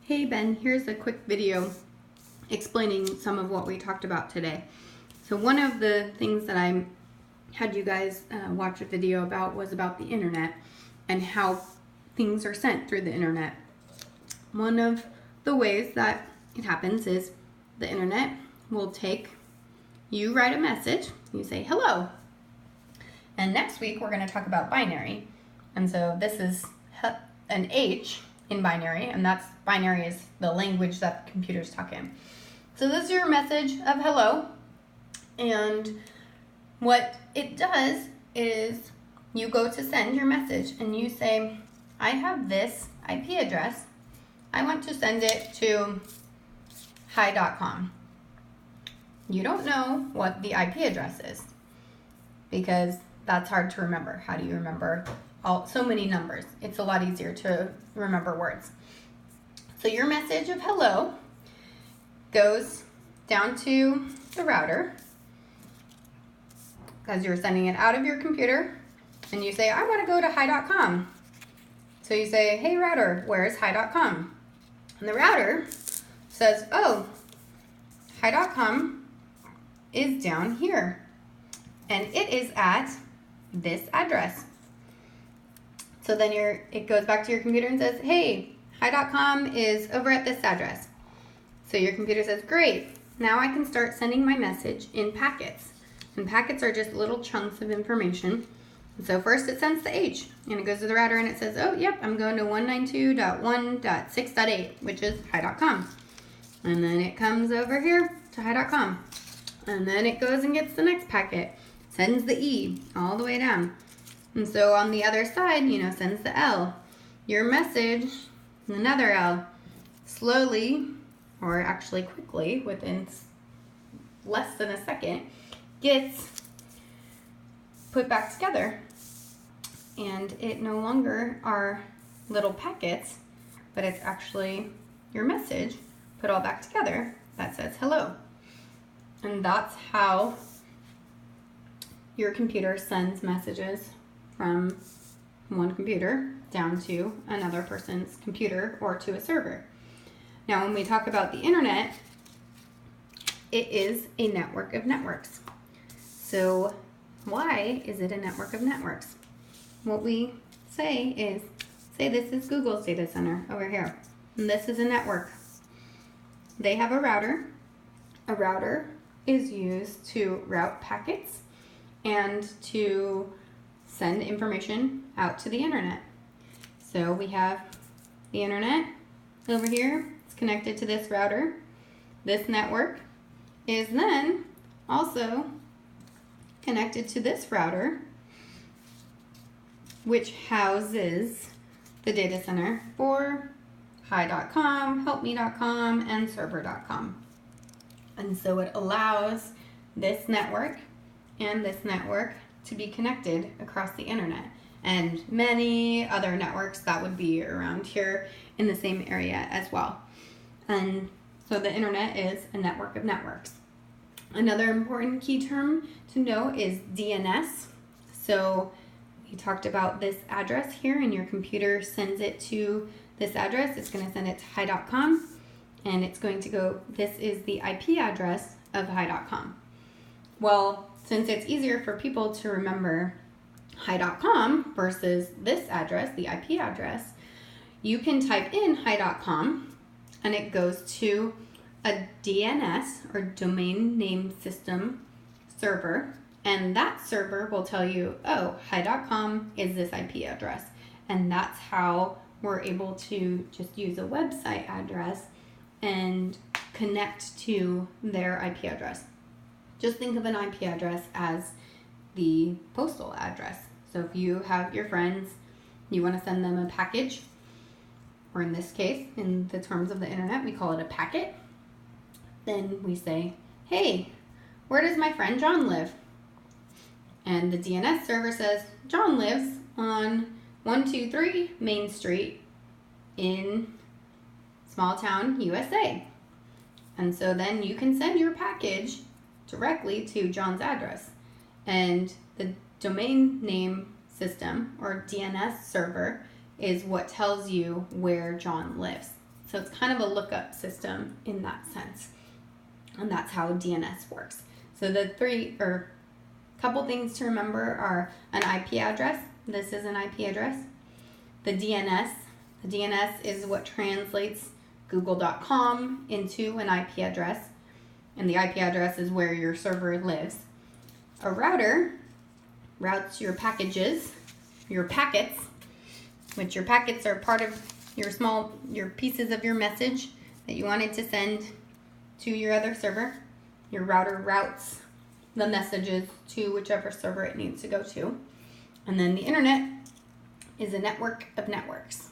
Hey Ben, here's a quick video explaining some of what we talked about today. So one of the things that I had you guys watch a video about was about the internet and how things are sent through the internet. One of the ways that it happens is the internet will you write a message, you say hello. And next week we're going to talk about binary. And so this is an H in binary, and that's binary is the language that computers talk in. So this is your message of hello, and what it does is you go to send your message and you say, I have this IP address. I want to send it to hi.com. You don't know what the IP address is because that's hard to remember. How do you remember so many numbers? It's a lot easier to remember words. So your message of hello goes down to the router because you're sending it out of your computer, and you say, I want to go to hi.com. So you say, hey router, where's hi.com? And the router says, oh, hi.com is down here, and it is at this address. So then it goes back to your computer and says, hey, hi.com is over at this address. So your computer says, great, now I can start sending my message in packets. And packets are just little chunks of information. And so first it sends the H, and it goes to the router and it says, oh, yep, I'm going to 192.1.6.8, which is hi.com. And then it comes over here to hi.com. And then it goes and gets the next packet, sends the E all the way down. And so on the other side, sends the L. Your message, another L, slowly, or actually quickly, within less than a second, gets put back together. And it no longer are little packets, but it's actually your message put all back together that says hello. And that's how your computer sends messages from one computer down to another person's computer or to a server. Now, when we talk about the internet, it is a network of networks. So why is it a network of networks? What we say is, this is Google's data center over here, and this is a network. They have a router. A router is used to route packets and to send information out to the internet. So we have the internet over here. It's connected to this router. This network is then also connected to this router, which houses the data center for hi.com, helpme.com, and server.com. And so it allows this network and this network to be connected across the internet, and many other networks that would be around here in the same area as well. And so the internet is a network of networks. Another important key term to know is DNS. So we talked about this address here, and your computer sends it to this address. It's going to send it to hi.com. And it's going to go, this is the IP address of hi.com. Well, since it's easier for people to remember hi.com versus this address, the IP address, you can type in hi.com and it goes to a DNS or domain name system server. And that server will tell you, oh, hi.com is this IP address. And that's how we're able to just use a website address and connect to their IP address. Just think of an IP address as the postal address. So if you have your friends, you want to send them a package, or in this case, in the terms of the internet, we call it a packet. Then we say, hey, where does my friend John live? And the DNS server says, John lives on 123 Main Street in small town, USA. And so then you can send your package directly to John's address. And the domain name system or DNS server is what tells you where John lives. So it's kind of a lookup system in that sense. And that's how DNS works. So the couple things to remember are an IP address. This is an IP address. The DNS. The DNS is what translates google.com into an IP address. And the IP address is where your server lives. A router routes your packets, which your packets are part of your pieces of your message that you wanted to send to your other server. Your router routes the messages to whichever server it needs to go to. And then the internet is a network of networks.